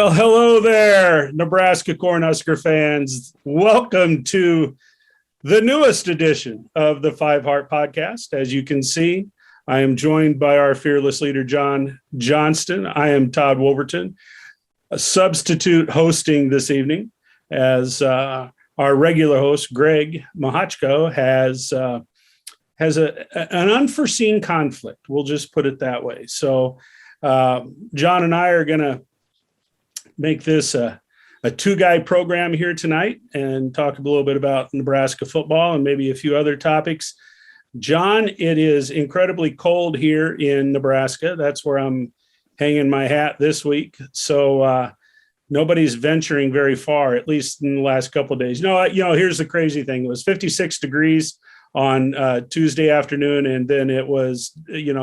Well, hello there, Nebraska Cornhusker fans. Welcome to the newest edition of the Five Heart Podcast. As you can see, I am joined by our fearless leader, John Johnston. I am Todd Wolverton, a substitute hosting this evening, as our regular host, Greg Mahachko, has an unforeseen conflict. We'll just put it that way. So John and I are going to make this a two-guy program here tonight and talk a little bit about Nebraska football and maybe a few other topics. John, it is incredibly cold here in Nebraska. That's where I'm hanging my hat this week. So nobody's venturing very far, at least in the last couple of days. No, here's the crazy thing. It was 56 degrees on Tuesday afternoon, and then it was,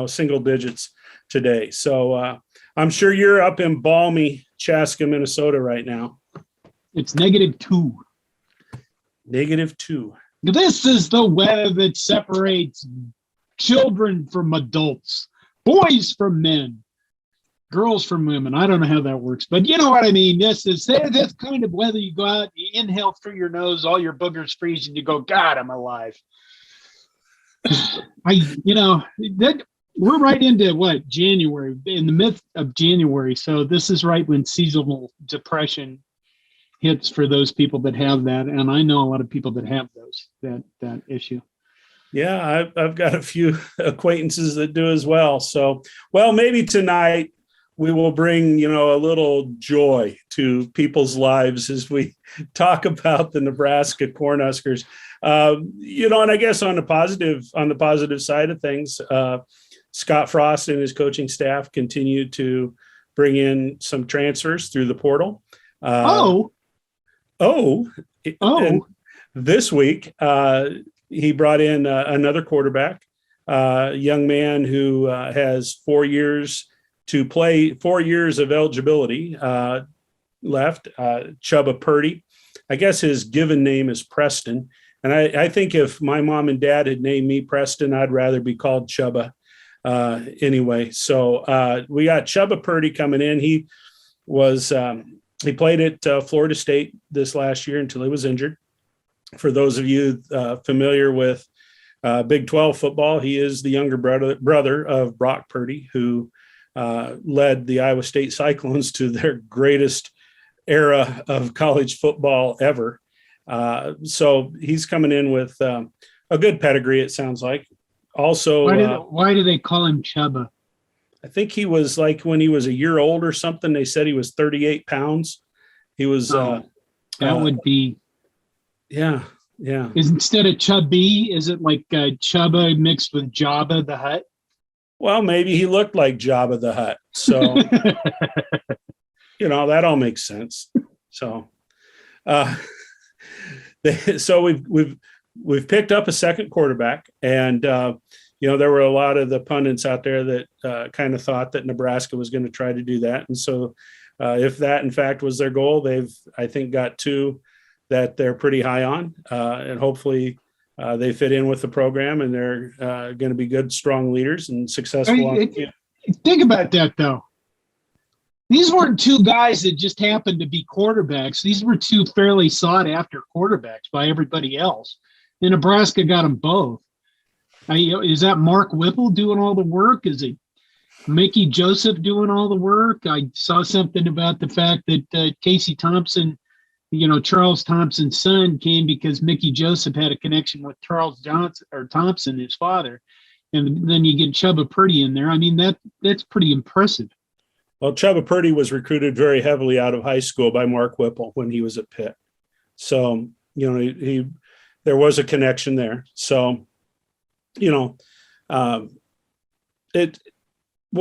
single digits today. So I'm sure you're up in balmy Chaska, Minnesota right now. It's -2. -2. This is the weather that separates children from adults, boys from men, girls from women. I don't know how that works, but you know what I mean. This kind of weather. You go out, you inhale through your nose, all your boogers freeze, and you go, God, I'm alive. We're right into January, in the midst of January. So this is right when seasonal depression hits for those people that have that. And I know a lot of people that have that issue. Yeah, I've got a few acquaintances that do as well. So, maybe tonight we will bring, a little joy to people's lives as we talk about the Nebraska Cornhuskers. And I guess on the positive side of things, Scott Frost and his coaching staff continue to bring in some transfers through the portal. And this week, he brought in another quarterback, a young man who has 4 years to play, 4 years of eligibility left, Chubba Purdy. I guess his given name is Preston. And I think if my mom and dad had named me Preston, I'd rather be called Chubba. Anyway, so we got Chubba Purdy coming in. He played at Florida State this last year until he was injured. For those of you familiar with Big 12 football, he is the younger brother of Brock Purdy, who led the Iowa State Cyclones to their greatest era of college football ever. So he's coming in with a good pedigree, it sounds like. Also, why do they call him Chubba? I think he was when he was a year old or something. They said he was 38 pounds. He was. That would be. Yeah. Instead of Chubby, is it like Chubba mixed with Jabba the Hutt? Well, maybe he looked like Jabba the Hutt. So, that all makes sense. So, so we've picked up a second quarterback, and there were a lot of the pundits out there that kind of thought that Nebraska was going to try to do that. And so if that in fact was their goal, they've, I think, got two that they're pretty high on, and hopefully they fit in with the program, and they're going to be good, strong leaders and successful. Think about that, though. These weren't two guys that just happened to be quarterbacks. These were two fairly sought-after quarterbacks by everybody else. And Nebraska got them both. Is that Mark Whipple doing all the work? Is it Mickey Joseph doing all the work? I saw something about the fact that Casey Thompson, Charles Thompson's son, came because Mickey Joseph had a connection with Charles Thompson, his father. And then you get Chubba Purdy in there. I mean, that's pretty impressive. Well, Chubba Purdy was recruited very heavily out of high school by Mark Whipple when he was at Pitt. So, there was a connection there. So, we'll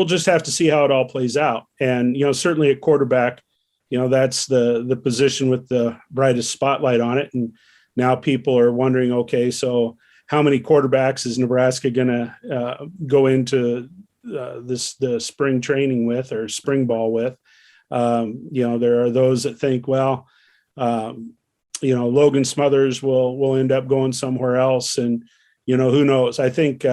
just have to see how it all plays out. And, certainly at quarterback, that's the position with the brightest spotlight on it. And now people are wondering, okay, so how many quarterbacks is Nebraska going to go into the spring training with, or spring ball with? There are those that think, Logan Smothers will end up going somewhere else. And, who knows? I think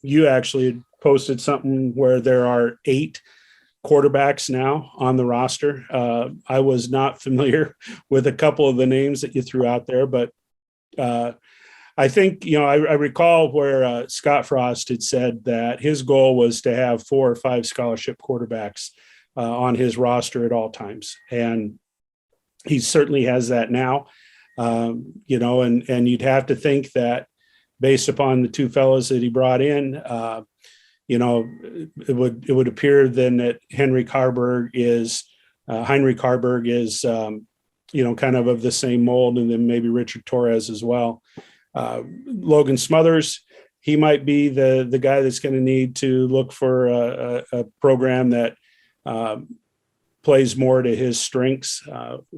you actually posted something where there are 8 quarterbacks now on the roster. I was not familiar with a couple of the names that you threw out there, but I think, I recall where Scott Frost had said that his goal was to have 4 or 5 scholarship quarterbacks on his roster at all times. And he certainly has that now, and you'd have to think that based upon the 2 fellows that he brought in, it would appear then that Heinrich Harburg is, kind of the same mold, and then maybe Richard Torres as well. Logan Smothers, he might be the guy that's going to need to look for a program that plays more to his strengths.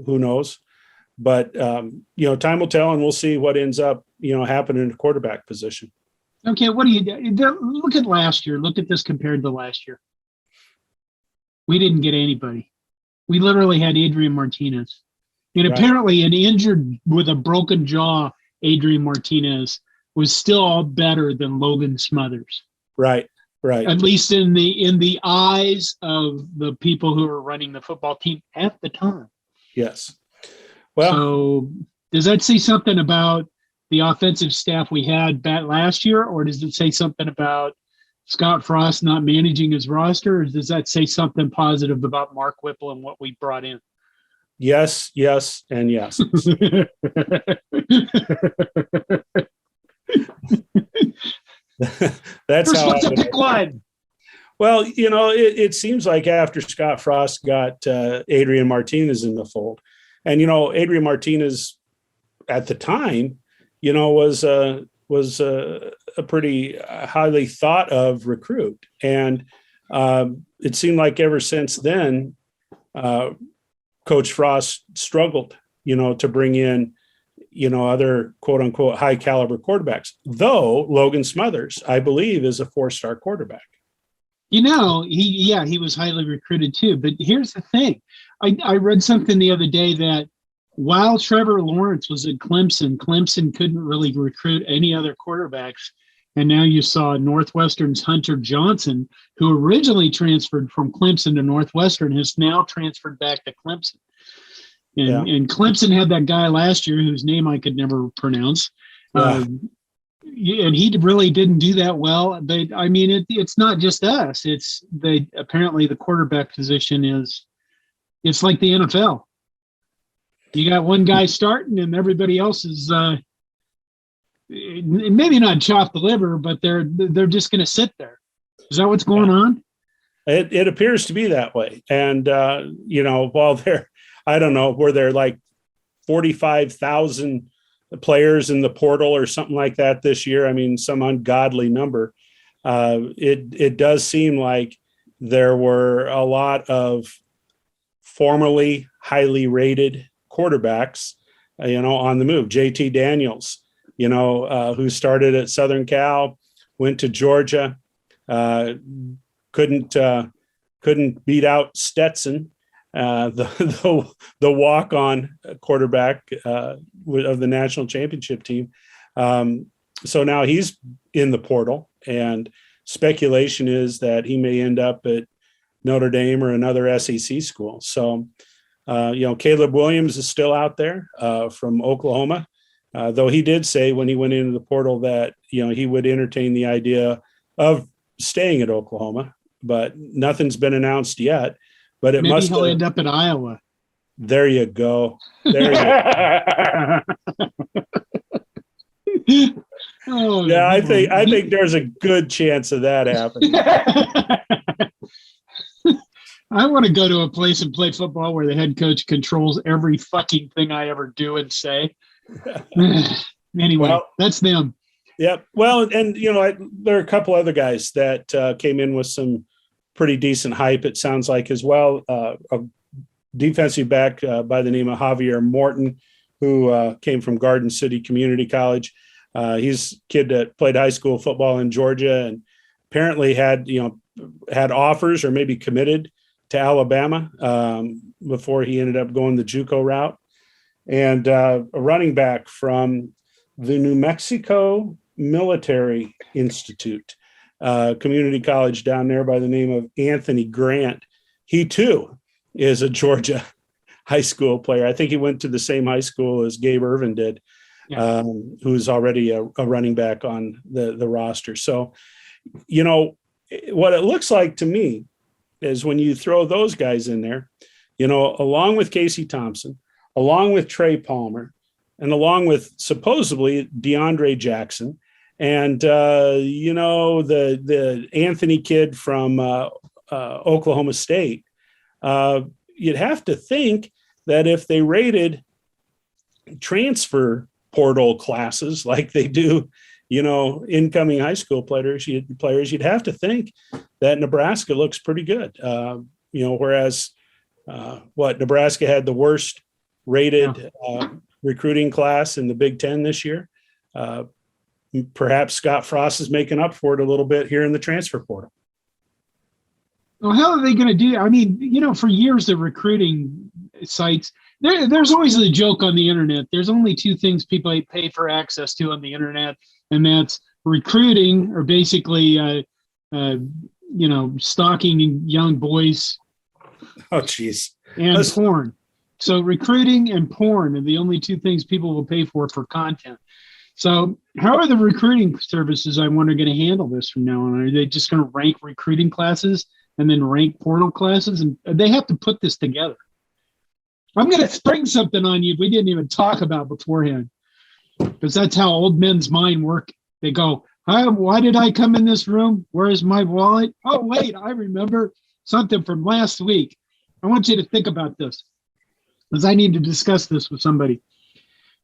Who knows? But time will tell, and we'll see what ends up happening in the quarterback position. Okay, what do you look at last year? Look at this compared to last year. We didn't get anybody. We literally had Adrian Martinez, and Right. Apparently an injured with a broken jaw Adrian Martinez was still better than Logan Smothers. Right. At least in the eyes of the people who were running the football team at the time. Yes. Well, so does that say something about the offensive staff we had last year, or does it say something about Scott Frost not managing his roster, or does that say something positive about Mark Whipple and what we brought in? yes, and yes. That's We're how supposed to pick one. Well, it seems like after Scott Frost got Adrian Martinez in the fold, and Adrian Martinez at the time, was a pretty highly thought of recruit, and it seemed like ever since then, Coach Frost struggled, to bring in, other quote unquote high caliber quarterbacks. Though Logan Smothers, I believe, is a 4-star quarterback. He was highly recruited too. But here's the thing. I read something the other day that while Trevor Lawrence was at Clemson couldn't really recruit any other quarterbacks. And now you saw Northwestern's Hunter Johnson, who originally transferred from Clemson to Northwestern, has now transferred back to Clemson. And Clemson had that guy last year whose name I could never pronounce. Yeah. And he really didn't do that well. But I mean, it's not just us. Apparently the quarterback position it's like the NFL. You got one guy starting and everybody else is maybe not chop the liver, but they're just going to sit there. Is that what's going on? It appears to be that way. And, while I don't know, were there like 45,000 players in the portal or something like that this year? I mean, some ungodly number. It does seem like there were a lot of formerly highly rated quarterbacks, on the move. JT Daniels, who started at Southern Cal, went to Georgia, couldn't beat out Stetson, the walk-on quarterback of the national championship team. So now he's in the portal, and speculation is that he may end up at Notre Dame or another SEC school. So, Caleb Williams is still out there from Oklahoma, though he did say when he went into the portal that, he would entertain the idea of staying at Oklahoma, but nothing's been announced yet. But maybe he'll end up in Iowa. There you go. Oh, yeah, I think there's a good chance of that happening. I want to go to a place and play football where the head coach controls every fucking thing I ever do and say. Anyway, that's them. Yep. Well, and there are a couple other guys that came in with some pretty decent hype, it sounds like, as well. A defensive back by the name of Javier Morton, who came from Garden City Community College. He's a kid that played high school football in Georgia and apparently had offers or maybe committed to Alabama before he ended up going the JUCO route. And a running back from the New Mexico Military Institute, community college down there by the name of Anthony Grant, he too is a Georgia high school player. I think he went to the same high school as Gabe Irvin did, who's already a running back on the roster. So, what it looks like to me is when you throw those guys in there, along with Casey Thompson, along with Trey Palmer, and along with supposedly DeAndre Jackson, and the Anthony kid from Oklahoma State, you'd have to think that if they rated transfer portal classes like they do, incoming high school players, you'd have to think that Nebraska looks pretty good. Whereas Nebraska had the worst rated recruiting class in the Big Ten this year. Perhaps Scott Frost is making up for it a little bit here in the transfer portal. Well, how are they going to do? I mean, for years, the recruiting sites, there's always the joke on the internet. There's only two things people pay for access to on the internet, and that's recruiting, or basically, stalking young boys. Oh, geez. And porn. So recruiting and porn are the only two things people will pay for content. So how are the recruiting services, I wonder, going to handle this from now on? Are they just going to rank recruiting classes and then rank portal classes? And they have to put this together. I'm going to spring something on you we didn't even talk about beforehand, because that's how old men's mind work. They go, why did I come in this room? Where is my wallet? Oh, wait, I remember something from last week. I want you to think about this, because I need to discuss this with somebody.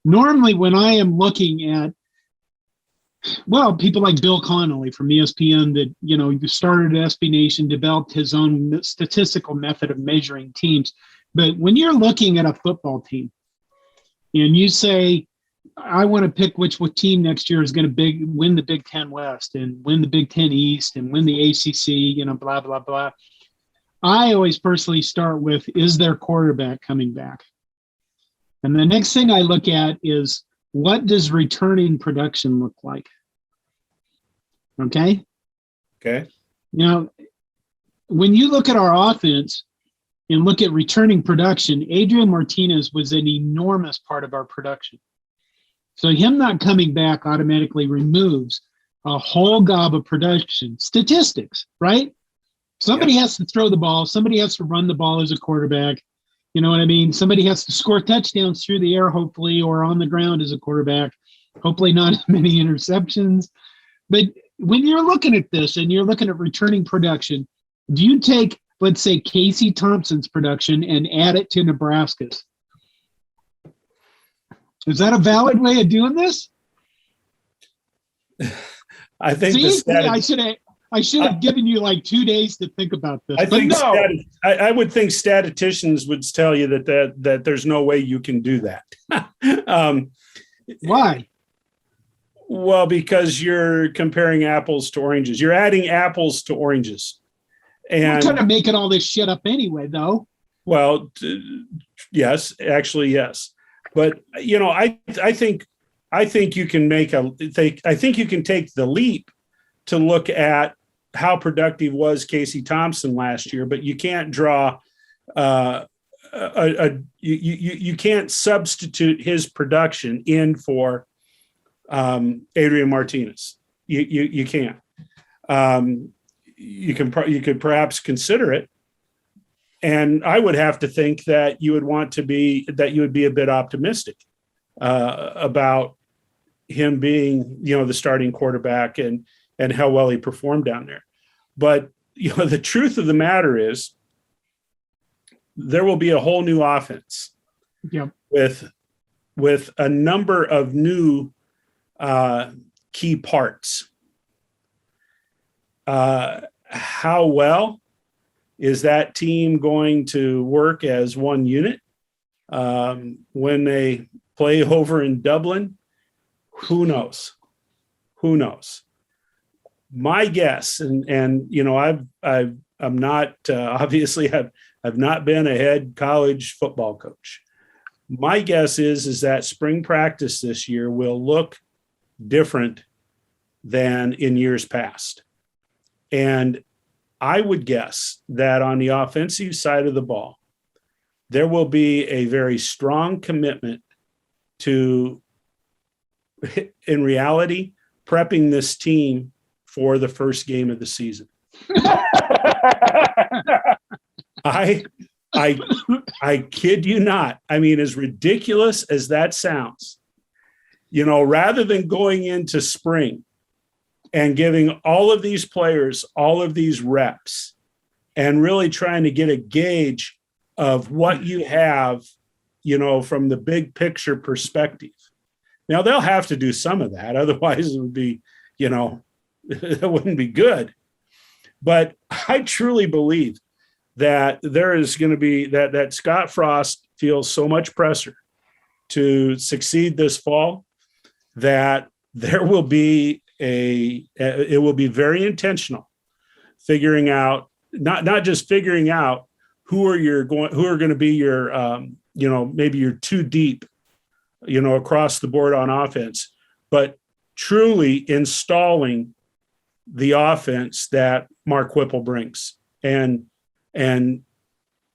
Normally, when I am looking at, people like Bill Connolly from ESPN that, started SB Nation, developed his own statistical method of measuring teams. But when you're looking at a football team and you say, I want to pick which team next year is going to win the Big Ten West and win the Big Ten East and win the ACC, blah, blah, blah. I always personally start with, is their quarterback coming back? And the next thing I look at is, what does returning production look like? Okay. Now, when you look at our offense and look at returning production, Adrian Martinez was an enormous part of our production. So him not coming back automatically removes a whole gob of production statistics, right? Somebody has to throw the ball. Somebody has to run the ball as a quarterback. You know what I mean? Somebody has to score touchdowns through the air, hopefully, or on the ground as a quarterback. Hopefully not as many interceptions. But when you're looking at this and you're looking at returning production, do you take, let's say, Casey Thompson's production and add it to Nebraska's? Is that a valid way of doing this? I think I should have given you like 2 days to think about this. I would think statisticians would tell you that there's no way you can do that. Why? Well, because you're comparing apples to oranges. You're adding apples to oranges. And we're kind of making all this shit up anyway, though. Well, yes, actually, yes. But I think you can I think you can take the leap to look at how productive was Casey Thompson last year, but you can't draw you can't substitute his production in for Adrian Martinez. You can't. You could perhaps consider it, and I would have to think that you would be a bit optimistic about him being the starting quarterback and how well he performed down there. But the truth of the matter is, there will be a whole new offense with a number of new key parts. How well is that team going to work as one unit when they play over in Dublin? Who knows? My guess, and I'm not obviously I've not been a head college football coach. My guess is that spring practice this year will look different than in years past, and I would guess that on the offensive side of the ball, there will be a very strong commitment to, in reality, prepping this team for the first game of the season. I kid you not. I mean, as ridiculous as that sounds, rather than going into spring and giving all of these players all of these reps and really trying to get a gauge of what you have, from the big picture perspective. Now, they'll have to do some of that. Otherwise, it would be, it wouldn't be good. But I truly believe that there is going to be that Scott Frost feels so much pressure to succeed this fall that there will be it will be very intentional figuring out, not just figuring out who are going to be your, maybe you're too deep, across the board on offense, but truly installing the offense that Mark Whipple brings and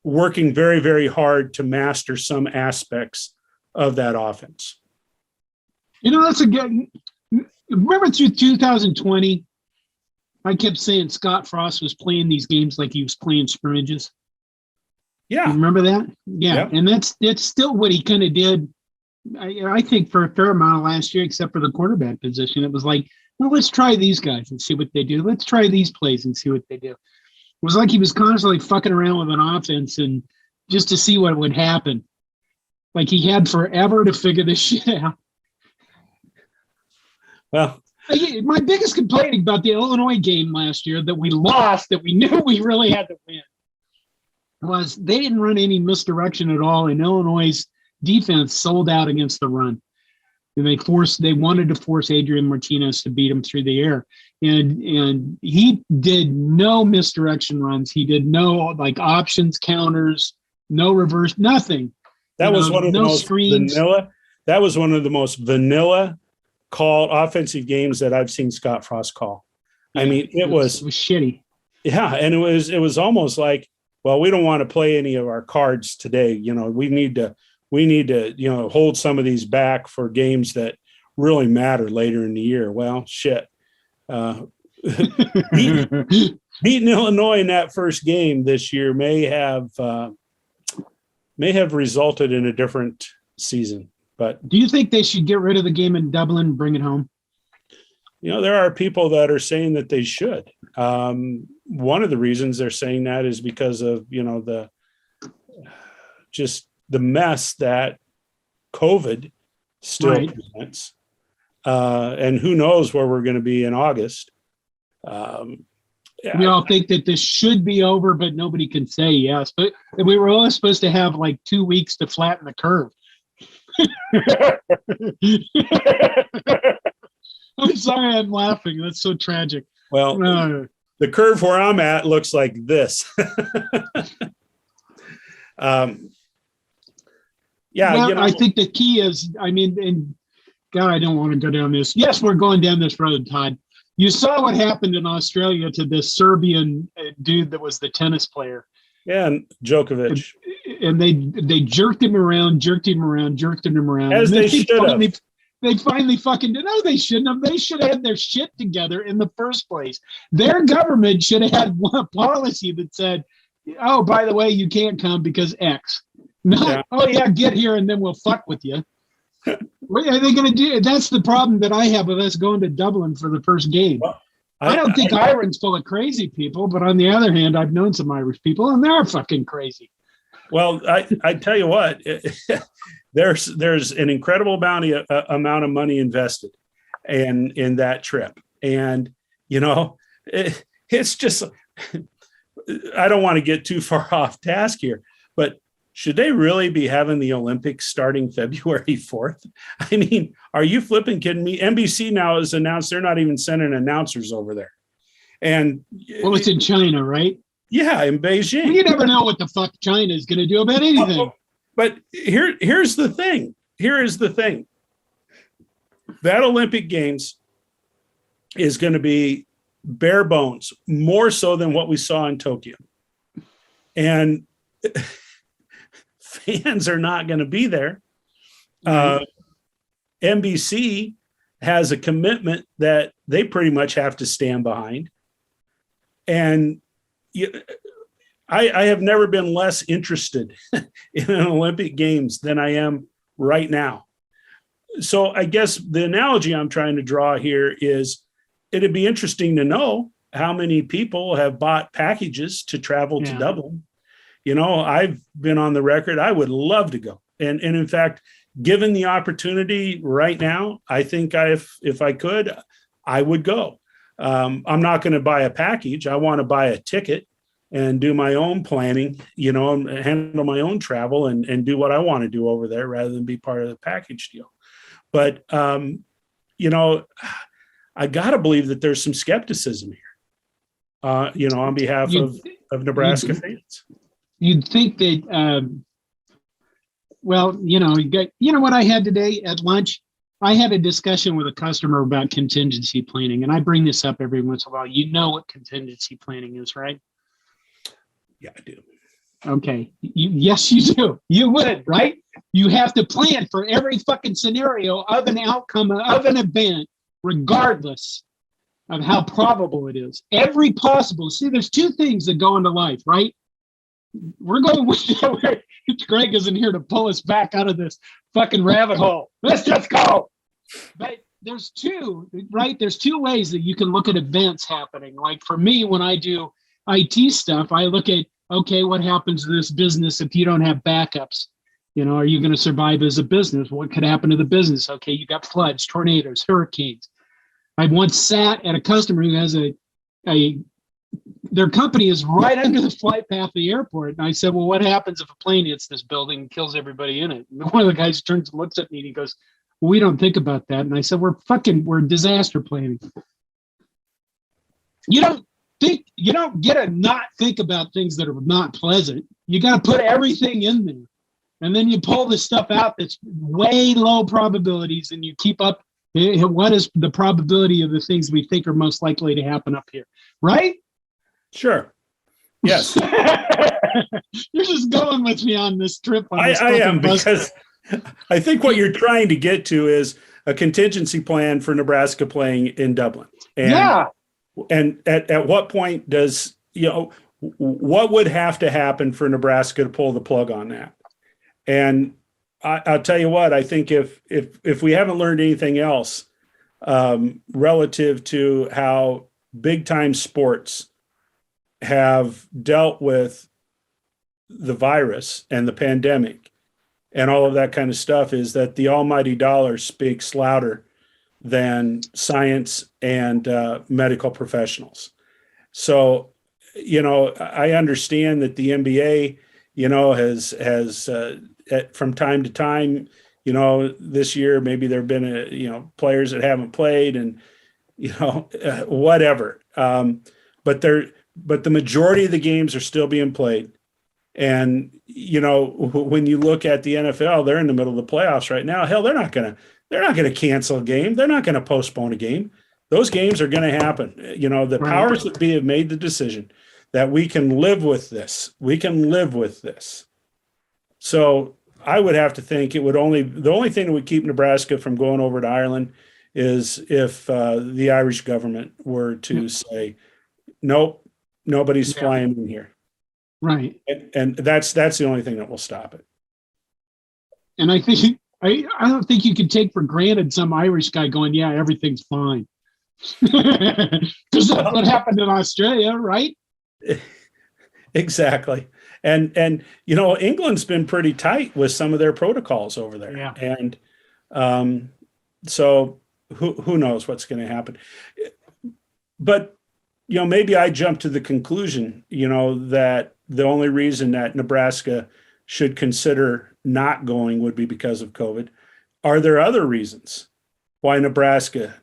working very, very hard to master some aspects of that offense. That's a good. Remember through 2020, I kept saying Scott Frost was playing these games like he was playing scrimmages. Yeah. You remember that? Yeah. Yep. And that's still what he kind of did. I think for a fair amount of last year, except for the quarterback position, it was like, well, let's try these guys and see what they do. Let's try these plays and see what they do. It was like he was constantly fucking around with an offense and just to see what would happen. Like he had forever to figure this shit out. Well, my biggest complaint about the Illinois game last year that we lost, that we knew we really had to win, was they didn't run any misdirection at all, and Illinois' defense sold out against the run. And they wanted to force Adrian Martinez to beat him through the air. And he did no misdirection runs. He did no options, counters, no reverse, nothing. That was one of the most vanilla. That was one of the most vanilla called offensive games that I've seen Scott Frost call. I mean, it was shitty. Yeah, and it was almost like, well, we don't want to play any of our cards today. We need to hold some of these back for games that really matter later in the year. Well, shit. Beating Illinois in that first game this year may have resulted in a different season. But do you think they should get rid of the game in Dublin and bring it home? There are people that are saying that they should. One of the reasons they're saying that is because of, the mess that COVID still presents. And who knows where we're going to be in August. We all think that this should be over, but nobody can say yes. But we were all supposed to have 2 weeks to flatten the curve. I'm sorry, I'm laughing. That's so tragic. Well, the curve where I'm at looks like this. I think the key is, and God, I don't want to go down this. Yes, we're going down this road, Todd. You saw what happened in Australia to this Serbian dude that was the tennis player. Yeah, and Djokovic. And they jerked him around. As they should have. They finally fucking did. No, they shouldn't have. They should have had their shit together in the first place. Their government should have had one policy that said, oh, by the way, you can't come because X. Get here and then we'll fuck with you. What are they going to do? That's the problem that I have with us going to Dublin for the first game. Well, I don't think Ireland's full of crazy people, but on the other hand, I've known some Irish people and they're fucking crazy. Well, I tell you what, there's an incredible amount of money invested in that trip. And, it's just, I don't want to get too far off task here, but should they really be having the Olympics starting February 4th? I mean, are you flipping kidding me? NBC now has announced they're not even sending announcers over there. And it's in China, right? Yeah, in Beijing. You never know what the fuck China is going to do about anything. But here's the thing. That Olympic Games is going to be bare bones, more so than what we saw in Tokyo. And fans are not going to be there. NBC has a commitment that they pretty much have to stand behind. And I have never been less interested in an Olympic Games than I am right now. So I guess the analogy I'm trying to draw here is it'd be interesting to know how many people have bought packages to travel to Dublin. I've been on the record. I would love to go. And in fact, given the opportunity right now, I think if I could, I would go. I'm not going to buy a package. I want to buy a ticket and do my own planning, and handle my own travel and do what I want to do over there rather than be part of the package deal. But, I got to believe that there's some skepticism here, on behalf of Nebraska fans. You'd think that, what I had today at lunch? I had a discussion with a customer about contingency planning, and I bring this up every once in a while. You know what contingency planning is, right? Yeah, I do. Okay. Yes, you do. You would, right? You have to plan for every fucking scenario of an outcome of an event, regardless of how probable it is. Every possible. See, there's two things that go into life, right? We're going with Greg isn't here to pull us back out of this fucking rabbit hole. Let's just go. But there's two, right? There's two ways that you can look at events happening. Like for me, when I do IT stuff, I look at, okay, what happens to this business if you don't have backups? Are you going to survive as a business? What could happen to the business? Okay, you got floods, tornadoes, hurricanes. I once sat at a customer who has their company is right under the flight path of the airport. And I said, well, what happens if a plane hits this building and kills everybody in it? And one of the guys turns and looks at me and he goes, well, we don't think about that. And I said, we're disaster planning. You don't get to not think about things that are not pleasant. You got to put everything in there. And then you pull this stuff out that's way low probabilities and you keep up. What is the probability of the things we think are most likely to happen up here? Right? Sure. Yes. You're just going with me on this trip. I am, because I think what you're trying to get to is a contingency plan for Nebraska playing in Dublin. And, and at what point does, what would have to happen for Nebraska to pull the plug on that? And I'll tell you what, I think if we haven't learned anything else relative to how big time sports have dealt with the virus and the pandemic and all of that kind of stuff, is that the almighty dollar speaks louder than science and medical professionals. So, I understand that the NBA, has from time to time, this year, maybe there've been, players that haven't played and, whatever. But the majority of the games are still being played. And, when you look at the NFL, they're in the middle of the playoffs right now. Hell, they're not going to cancel a game. They're not going to postpone a game. Those games are going to happen. The powers that be have made the decision that we can live with this. We can live with this. So I would have to think the only thing that would keep Nebraska from going over to Ireland is if the Irish government were to say, nope, nobody's flying in here. Right. And that's the only thing that will stop it. And I think I don't think you can take for granted some Irish guy going, yeah, everything's fine. Because that's what happened in Australia, right? Exactly. And England's been pretty tight with some of their protocols over there. Yeah. And so who knows what's going to happen. But, maybe I jumped to the conclusion, that the only reason that Nebraska should consider not going would be because of COVID. Are there other reasons why Nebraska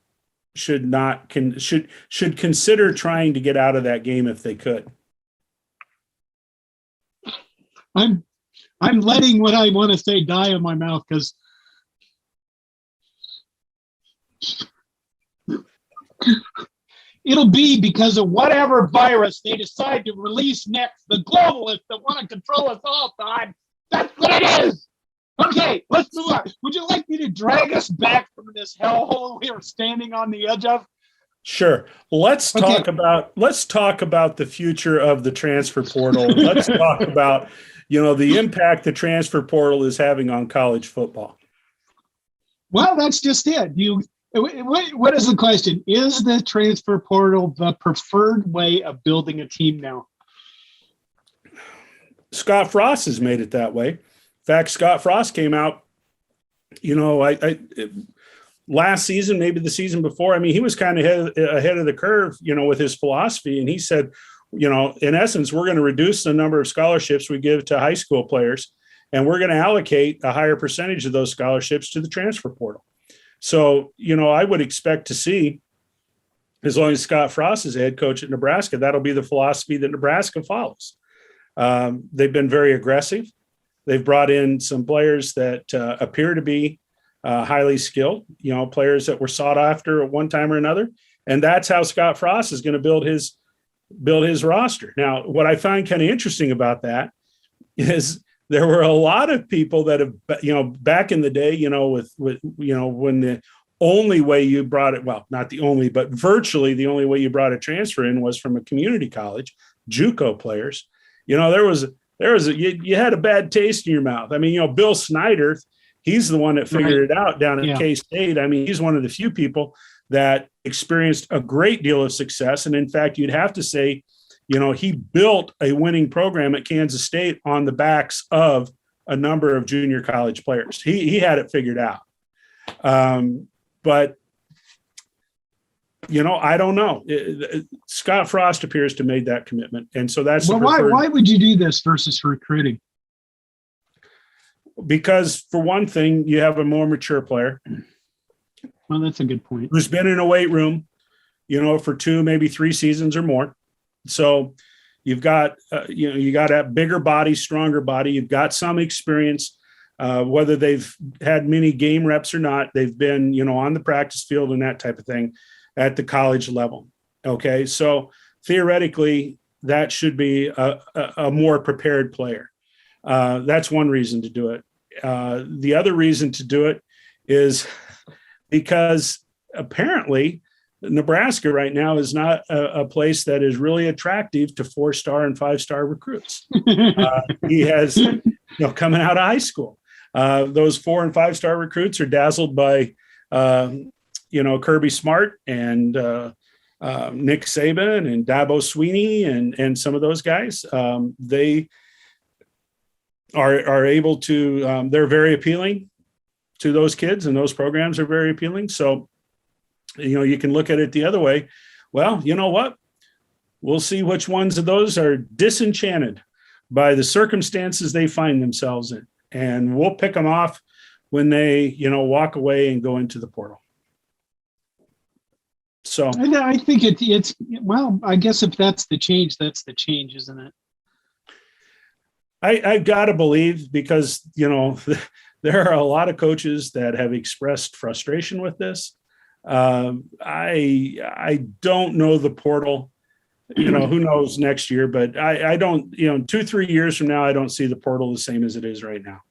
should consider trying to get out of that game if they could? I'm letting what I want to say die in my mouth because it'll be because of whatever virus they decide to release next. The globalists that want to control us all, Todd. That's what it is. Okay, let's move on. Would you like me to drag us back from this hellhole we are standing on the edge of? Sure. Let's talk about the future of the transfer portal. Let's talk about, the impact the transfer portal is having on college football. Well, that's just it. What is the question? Is the transfer portal the preferred way of building a team now? Scott Frost has made it that way. In fact, Scott Frost came out, last season, maybe the season before. I mean, he was kind of ahead of the curve, with his philosophy. And he said, in essence, we're going to reduce the number of scholarships we give to high school players, and we're going to allocate a higher percentage of those scholarships to the transfer portal. So, I would expect to see, as long as Scott Frost is head coach at Nebraska, that'll be the philosophy that Nebraska follows. They've been very aggressive. They've brought in some players that appear to be highly skilled, players that were sought after at one time or another. And that's how Scott Frost is going to build his roster. Now, what I find kind of interesting about that is there were a lot of people that have, back in the day, with when the only way you brought it, well, not the only, but virtually the only way you brought a transfer in was from a community college, JUCO players. You had a bad taste in your mouth. I mean, Bill Snyder, he's the one that figured it out down at K-State. I mean, he's one of the few people that experienced a great deal of success. And in fact, you'd have to say, he built a winning program at Kansas State on the backs of a number of junior college players. He had it figured out. But I don't know. Scott Frost appears to have made that commitment. And so that's why would you do this versus recruiting? Because for one thing, you have a more mature player. Well, that's a good point. Who's been in a weight room, for 2, maybe 3 seasons or more. So you've got, you got that bigger body, stronger body. You've got some experience, whether they've had many game reps or not. They've been, on the practice field and that type of thing at the college level. Okay. So theoretically, that should be a more prepared player. That's one reason to do it. The other reason to do it is because apparently Nebraska right now is not a place that is really attractive to 4-star and 5-star recruits. He has, coming out of high school, those 4 and 5-star recruits are dazzled by, Kirby Smart and Nick Saban and Dabo Swinney and some of those guys. They are able to, they're very appealing to those kids, and those programs are very appealing. So, you can look at it the other way. Well, you know what? We'll see which ones of those are disenchanted by the circumstances they find themselves in. And we'll pick them off when they, walk away and go into the portal. So I think it's well, I guess if that's the change, isn't it? I've got to believe, because, there are a lot of coaches that have expressed frustration with this. I don't know the portal, who knows next year, but I don't, 2-3 years from now, I don't see the portal the same as it is right now.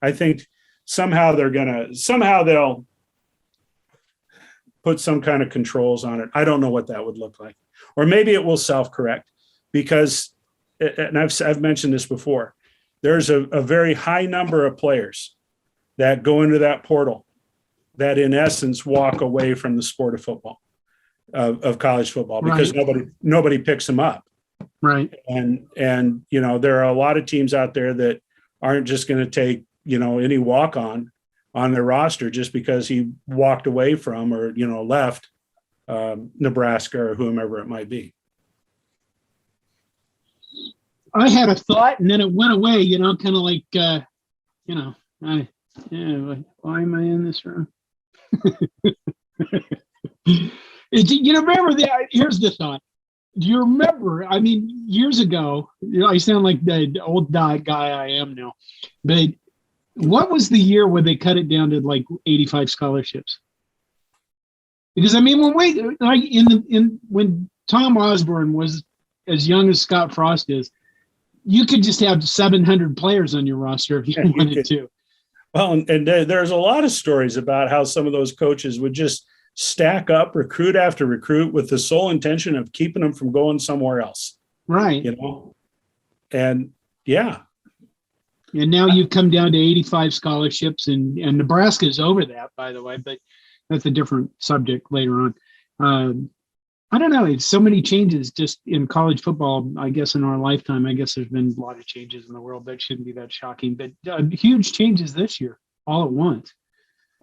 I think somehow they'll put some kind of controls on it. I don't know what that would look like, or maybe it will self-correct, because, and I've mentioned this before, there's a very high number of players that go into that portal that in essence walk away from the sport of football, of college football, because nobody picks them up. Right. And, there are a lot of teams out there that aren't just going to take, any walk on their roster just because he walked away from, or, left Nebraska or whomever it might be. I had a thought and then it went away, kind of like, why am I in this room? Remember that? Here's the thought. Do you remember? I mean, years ago, I sound like the old guy I am now, but what was the year where they cut it down to like 85 scholarships? Because I mean, when Tom Osborne was as young as Scott Frost is, you could just have 700 players on your roster if you wanted to. Well, and there's a lot of stories about how some of those coaches would just stack up recruit after recruit with the sole intention of keeping them from going somewhere else. Right. You know, and yeah. And now you've come down to 85 scholarships, and Nebraska is over that, by the way, but that's a different subject later on. I don't know. It's so many changes just in college football. I guess in our lifetime, I guess there's been a lot of changes in the world. That shouldn't be that shocking, but huge changes this year all at once.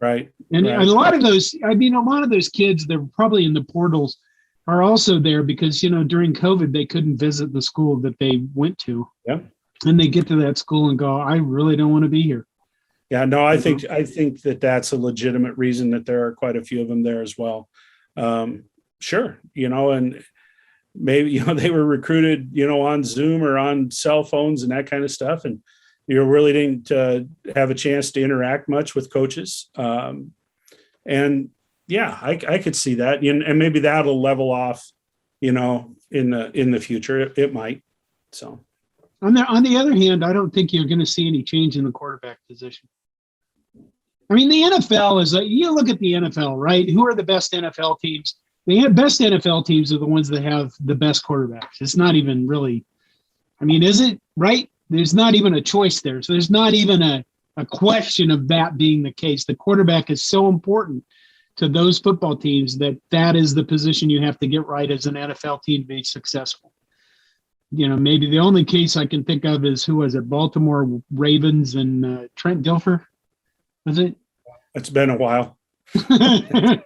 Right. And right. a lot of those kids that were probably in the portals are also there because, during COVID, they couldn't visit the school that they went to. Yeah. And they get to that school and go, I really don't want to be here. Yeah, no, I think that's a legitimate reason that there are quite a few of them there as well. Sure. And maybe, they were recruited, on Zoom or on cell phones and that kind of stuff. And, really didn't have a chance to interact much with coaches. And yeah, I could see that. And maybe that'll level off, in the future. It might. So. On the other hand, I don't think you're going to see any change in the quarterback position. I mean, the NFL is you look at the NFL, right? Who are the best NFL teams? The best NFL teams are the ones that have the best quarterbacks. It's not even really, is it right? There's not even a choice there. So there's not even a question of that being the case. The quarterback is so important to those football teams that is the position you have to get right as an NFL team to be successful. Maybe the only case I can think of is who was it? Baltimore Ravens and Trent Dilfer. Was it? It's been a while. A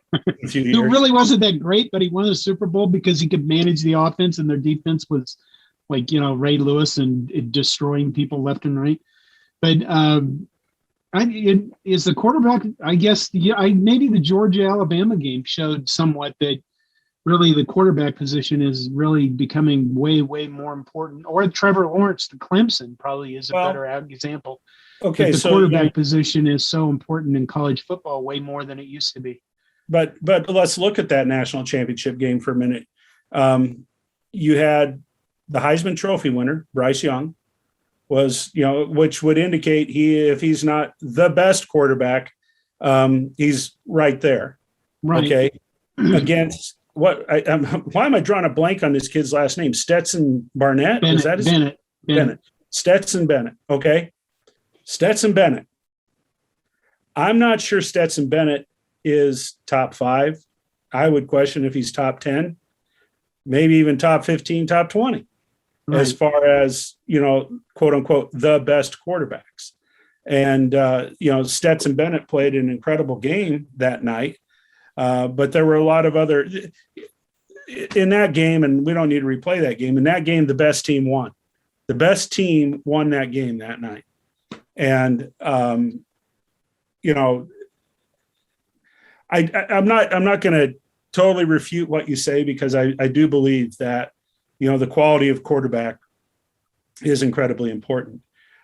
few years. Who really wasn't that great, but he won the Super Bowl because he could manage the offense and their defense was like, Ray Lewis and destroying people left and right. But is the quarterback, I guess, maybe the Georgia-Alabama game showed somewhat that really the quarterback position is really becoming way, way more important. Or Trevor Lawrence to Clemson probably is a better example. Okay, the quarterback position is so important in college football way more than it used to be. But let's look at that national championship game for a minute. You had the Heisman Trophy winner, Bryce Young, was, which would indicate if he's not the best quarterback, he's right there. Right. Okay. Against why am I drawing a blank on this kid's last name? Stetson Barnett? Bennett, Is that his name? Bennett. Stetson Bennett. Okay. Stetson Bennett. I'm not sure Stetson Bennett is top 5. I would question if he's top 10, maybe even top 15, top 20, right, as far as, quote unquote, the best quarterbacks. And, Stetson Bennett played an incredible game that night. But there were a lot of other in that game, and we don't need to replay that game. In that game, the best team won. The best team won that game that night. And, I'm not going to totally refute what you say because I do believe that, the quality of quarterback is incredibly important.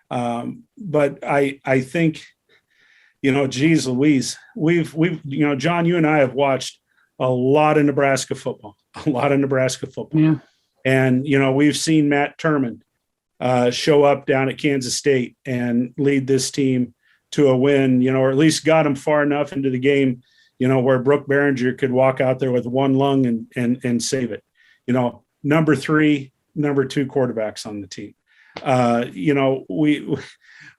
But I think, geez Louise, we've, John, you and I have watched a lot of Nebraska football. Yeah. And, we've seen Matt Turman show up down at Kansas State and lead this team to a win, or at least got them far enough into the game, where Brooke Behringer could walk out there with one lung and save it. Number 3, number 2 quarterbacks on the team.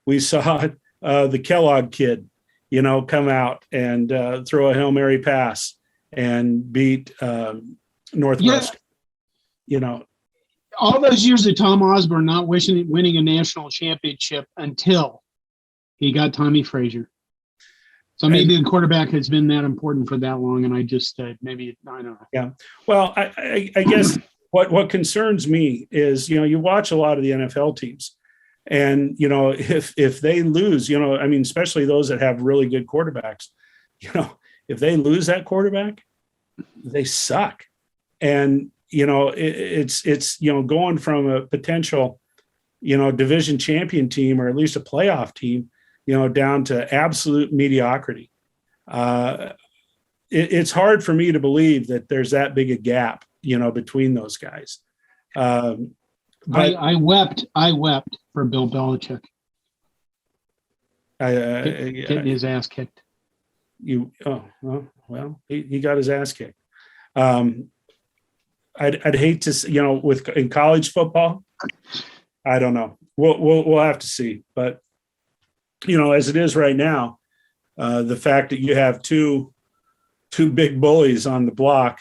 We saw the Kellogg kid, come out and throw a Hail Mary pass and beat Northwestern. All those years of Tom Osborne not winning a national championship until he got Tommy Frazier. So maybe the quarterback has been that important for that long, and I just maybe I don't know. Yeah. Well, I guess what concerns me is you watch a lot of the NFL teams, and if they lose, especially those that have really good quarterbacks, if they lose that quarterback, they suck. And it's going from a potential division champion team or at least a playoff team down to absolute mediocrity. it's hard for me to believe that there's that big a gap, between those guys. But I wept for Bill Belichick getting his ass kicked. He got his ass kicked. I'd hate to, in college football, I don't know. We'll have to see. But, as it is right now, the fact that you have two big bullies on the block,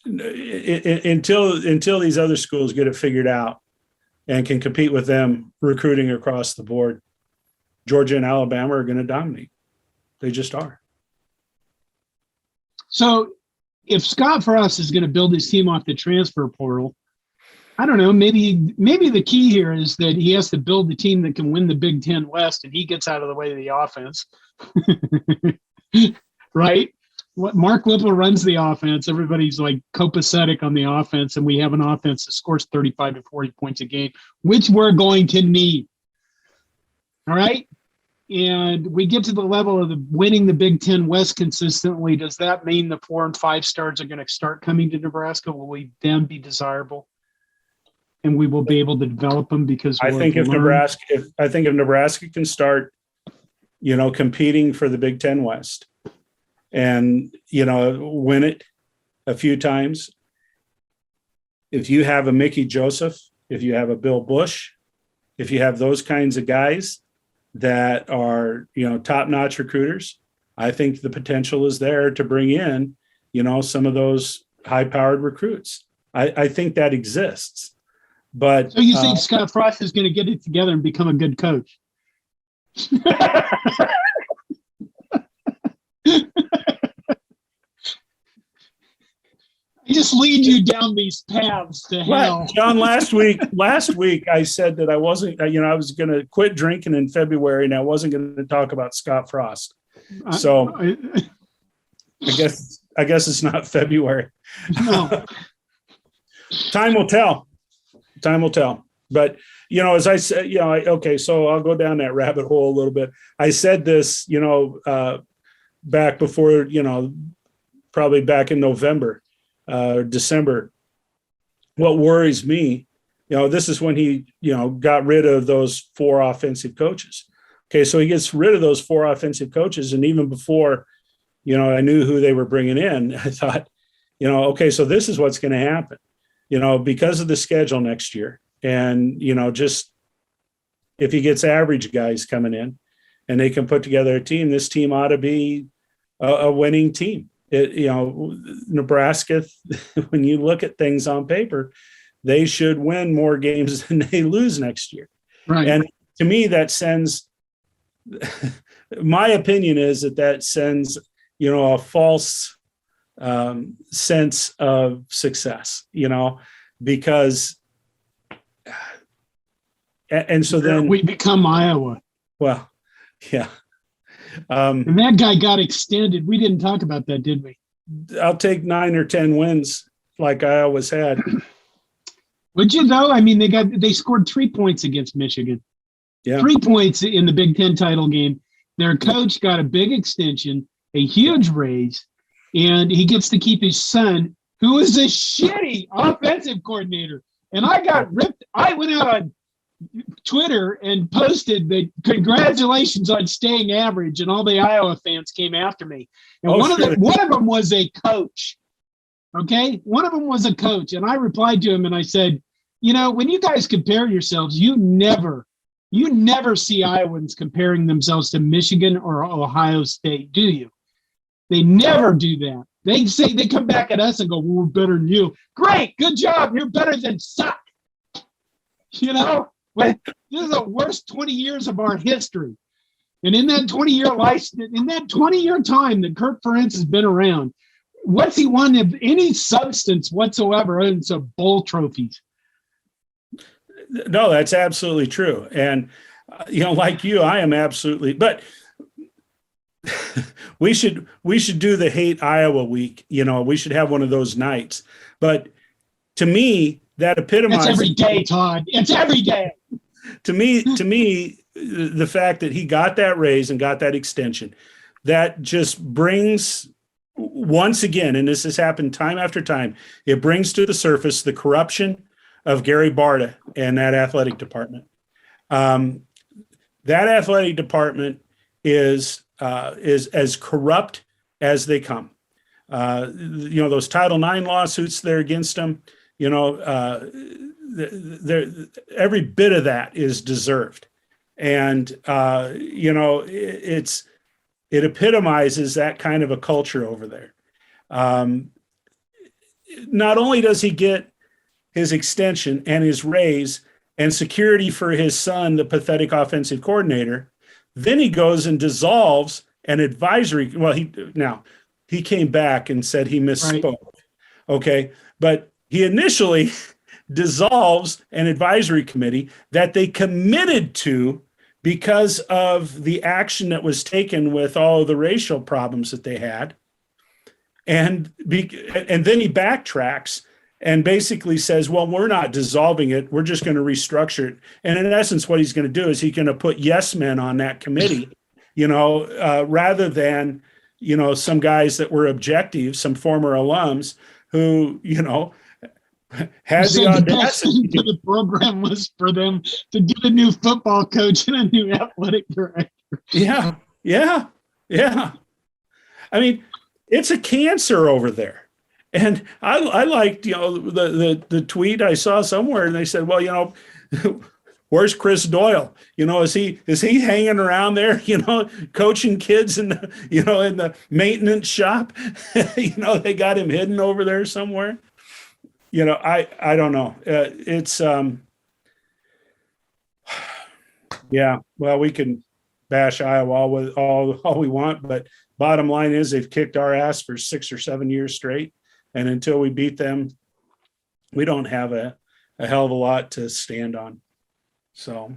until these other schools get it figured out and can compete with them recruiting across the board, Georgia and Alabama are going to dominate. They just are. So if Scott Frost is going to build his team off the transfer portal, I don't know, maybe the key here is that he has to build the team that can win the Big Ten West, and he gets out of the way of the offense. Right? Mark Whipple runs the offense. Everybody's like copacetic on the offense, and we have an offense that scores 35 to 40 points a game, which we're going to need. All right? And we get to the level of winning the Big Ten West consistently. Does that mean the 4 and 5 stars are going to start coming to Nebraska? Will we then be desirable? And we will be able to develop them because I think if Nebraska can start, competing for the Big Ten West and, win it a few times, if you have a Mickey Joseph, if you have a Bill Bush, if you have those kinds of guys that are, top-notch recruiters, I think the potential is there to bring in, some of those high-powered recruits. I think that exists. But so you think Scott Frost is going to get it together and become a good coach? I just lead you down these paths to hell. John, last week I said that I wasn't, I was going to quit drinking in February and I wasn't going to talk about Scott Frost. So I guess it's not February. No. Time will tell. But, as I said, okay, so I'll go down that rabbit hole a little bit. I said this, back before, probably back in November, December. What worries me, this is when he, got rid of those 4 offensive coaches. Okay, so he gets rid of those 4 offensive coaches. And even before, I knew who they were bringing in, I thought, okay, so this is what's going to happen. Because of the schedule next year. And, just if he gets average guys coming in and they can put together a team, this team ought to be a winning team. Nebraska, when you look at things on paper, they should win more games than they lose next year. Right. And to me, that sends, my opinion is that sends, a false sense of success, because, and so then we become Iowa. Well, yeah. And that guy got extended. We didn't talk about that, did we? I'll take 9 or 10 wins like I always had. Would you though? I mean, they scored 3 points against Michigan. Yeah. 3 points in the Big Ten title game. Their coach got a big extension, a huge raise, and he gets to keep his son, who is a shitty offensive coordinator. And I got ripped. I went out on Twitter and posted that congratulations on staying average, and all the Iowa fans came after me. And one of them was a coach. Okay, one of them was a coach, and I replied to him and I said, when you guys compare yourselves, you never see Iowans comparing themselves to Michigan or Ohio State, do you? They never do that. They come back at us and go, well, we're better than you. Great, good job. You're better than suck. But this is the worst 20 years of our history. And in that 20-year time that Kirk Ferentz has been around, what's he won of any substance whatsoever other than some bowl trophies? No, that's absolutely true. And, like you, I am absolutely, but we should do the Hate Iowa week. We should have one of those nights. But to me, that epitomizes. It's every day, Todd. It's every day. To me, the fact that he got that raise and got that extension, that just brings, once again, and this has happened time after time, it brings to the surface the corruption of Gary Barta and that athletic department. That athletic department is as corrupt as they come. Those Title IX lawsuits that are against them, every bit of that is deserved. And, it epitomizes that kind of a culture over there. Not only does he get his extension and his raise and security for his son, the pathetic offensive coordinator, then he goes and dissolves an advisory. Well, he came back and said he misspoke. Right. Okay. But he initially dissolves an advisory committee that they committed to because of the action that was taken with all of the racial problems that they had. And then he backtracks and basically says, well, we're not dissolving it. We're just going to restructure it. And in essence, what he's going to do is he's going to put yes men on that committee, rather than, some guys that were objective, some former alums who, had the audacity. For the program was for them to get a new football coach and a new athletic director. Yeah. I mean, it's a cancer over there. And I liked, the tweet I saw somewhere, and they said, well, where's Chris Doyle? Is he hanging around there, coaching kids in the, in the maintenance shop? They got him hidden over there somewhere. I don't know. Well, we can bash Iowa with all we want, but bottom line is they've kicked our ass for 6 or 7 years straight. And until we beat them, we don't have a hell of a lot to stand on. So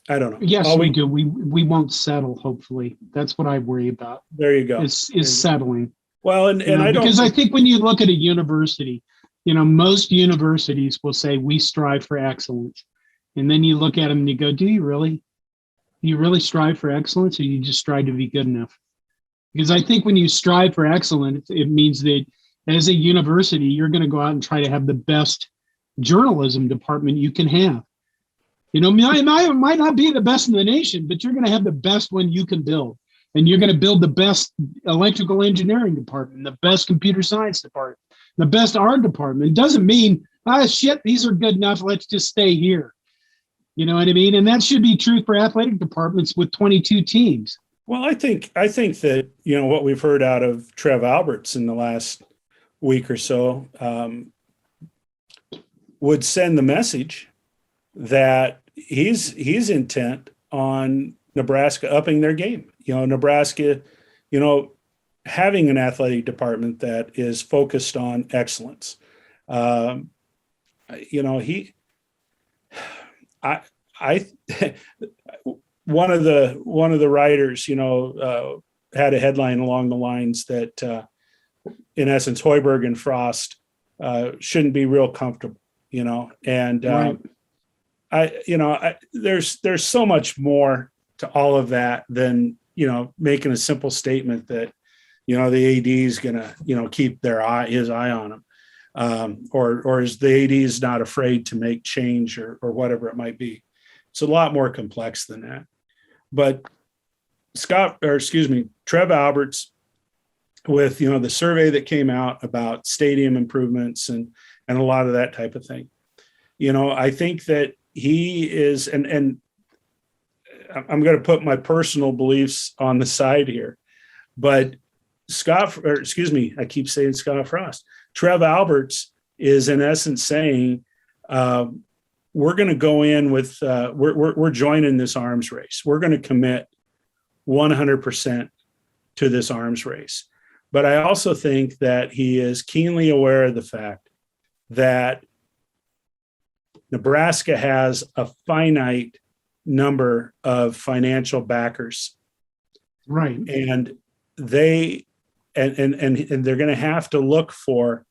I don't know. Yes, we do. We won't settle. Hopefully, that's what I worry about. There you go. Is settling. Well, and I don't, because I think when you look at a university, most universities will say we strive for excellence, and then you look at them and you go, do you really? Do you really strive for excellence, or you just strive to be good enough? Because I think when you strive for excellence, it means that as a university, you're going to go out and try to have the best journalism department you can have. It might not be the best in the nation, but you're going to have the best one you can build. And you're going to build the best electrical engineering department, the best computer science department, the best art department. It doesn't mean, these are good enough, let's just stay here. You know what I mean? And that should be true for athletic departments with 22 teams. Well, I think that, what we've heard out of Trev Alberts in the last week or so would send the message that he's intent on Nebraska upping their game. Nebraska, having an athletic department that is focused on excellence. One of the writers, had a headline along the lines that, in essence, Hoiberg and Frost shouldn't be real comfortable, and right. There's so much more to all of that than making a simple statement that the AD is gonna keep his eye on him, or is the AD is not afraid to make change or whatever it might be. It's a lot more complex than that. But Trev Alberts, with the survey that came out about stadium improvements and a lot of that type of thing, I think that he is, and I'm going to put my personal beliefs on the side here, but I keep saying Scott Frost. Trev Alberts is in essence saying, we're going to go in with, we're joining this arms race. We're going to commit 100% to this arms race. But I also think that he is keenly aware of the fact that Nebraska has a finite number of financial backers. Right. And they're going to have to look for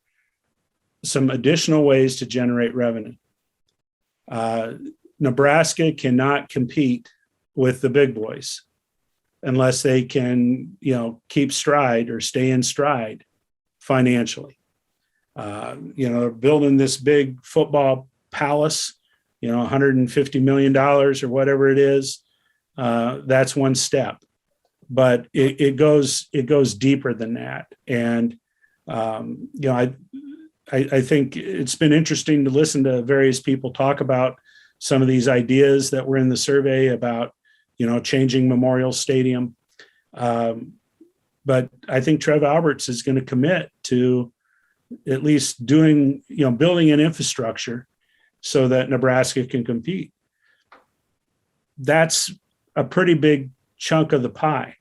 some additional ways to generate revenue. Nebraska cannot compete with the big boys. unless they can, keep stride or stay in stride financially. They're building this big football palace, $150 million or whatever it is. That's one step, but it goes deeper than that. And, I think it's been interesting to listen to various people talk about some of these ideas that were in the survey about, changing Memorial Stadium. But I think Trev Alberts is going to commit to at least building an infrastructure so that Nebraska can compete. That's a pretty big chunk of the pie.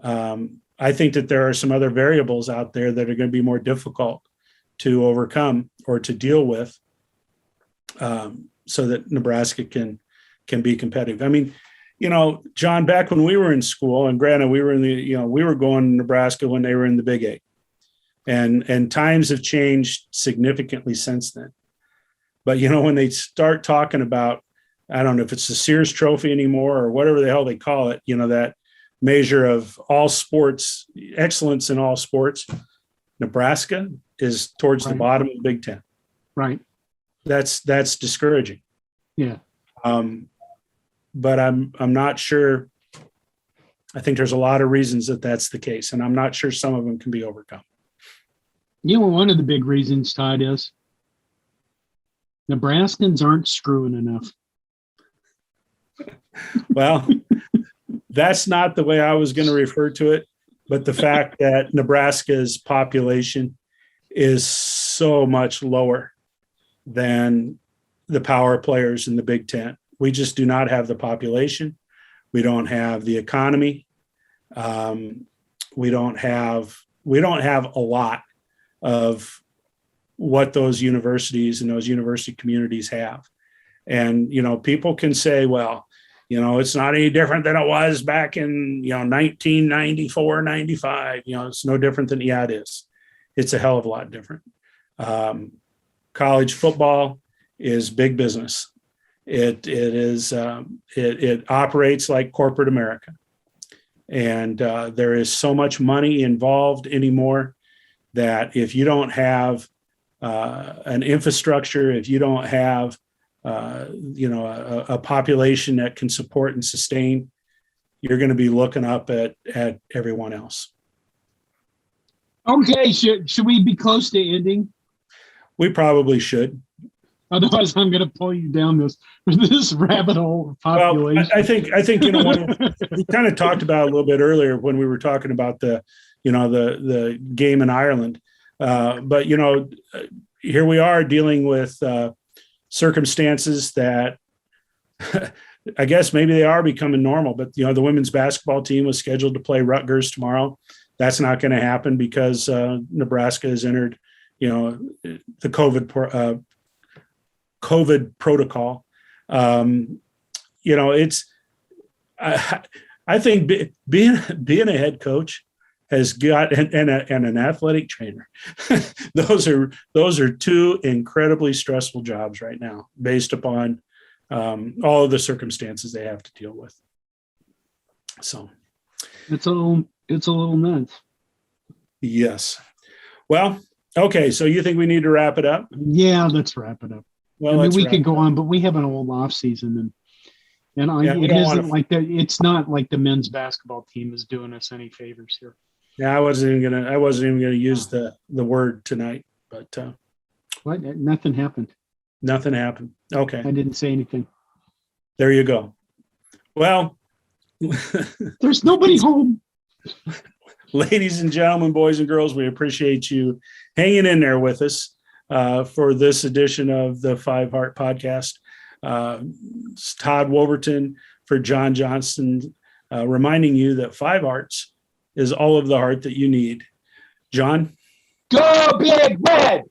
I think that there are some other variables out there that are going to be more difficult to overcome or to deal with, so that Nebraska can be competitive. I mean, John, back when we were in school, and granted, we were we were going to Nebraska when they were in the Big Eight, and times have changed significantly since then. But when they start talking about, I don't know if it's the Sears Trophy anymore or whatever the hell they call it, that measure of all sports, excellence in all sports, Nebraska is towards the bottom of the Big Ten. Right. That's discouraging. Yeah. But I'm not sure. I think there's a lot of reasons that that's the case, and I'm not sure some of them can be overcome. One of the big reasons, Todd, is Nebraskans aren't screwing enough. Well, that's not the way I was going to refer to it, but the fact that Nebraska's population is so much lower than the power players in the Big Ten. We just do not have the population. We don't have the economy. We don't have a lot of what those universities and those university communities have. And, people can say, well, it's not any different than it was back in, 1994, 95. It's no different than, it is. It's a hell of a lot different. College football is big business. It operates like corporate America. And there is so much money involved anymore that if you don't have an infrastructure, if you don't have a population that can support and sustain, you're going to be looking up at everyone else. Okay, should we be close to ending? We probably should. Otherwise, I'm going to pull you down this rabbit hole of population. Well, I think we kind of talked about it a little bit earlier when we were talking about the game in Ireland. But here we are dealing with circumstances that I guess maybe they are becoming normal. But the women's basketball team was scheduled to play Rutgers tomorrow. That's not going to happen because Nebraska has entered the COVID protocol. It's I think being a head coach has got and an athletic trainer. those are two incredibly stressful jobs right now, based upon all of the circumstances they have to deal with. So it's a little nuts. Yes. Well, okay. So you think we need to wrap it up? Yeah, let's wrap it up. Well, we could go on, but we have an old off season, and it isn't like that. It's not like the men's basketball team is doing us any favors here. Yeah, I wasn't even gonna use the word tonight, but what? Nothing happened. Nothing happened. Okay. I didn't say anything. There you go. Well, there's nobody home. Ladies and gentlemen, boys and girls, we appreciate you hanging in there with us for this edition of the Five Heart Podcast. It's Todd Wolverton for John Johnston, reminding you that Five Hearts is all of the heart that you need. John? Go Big Red!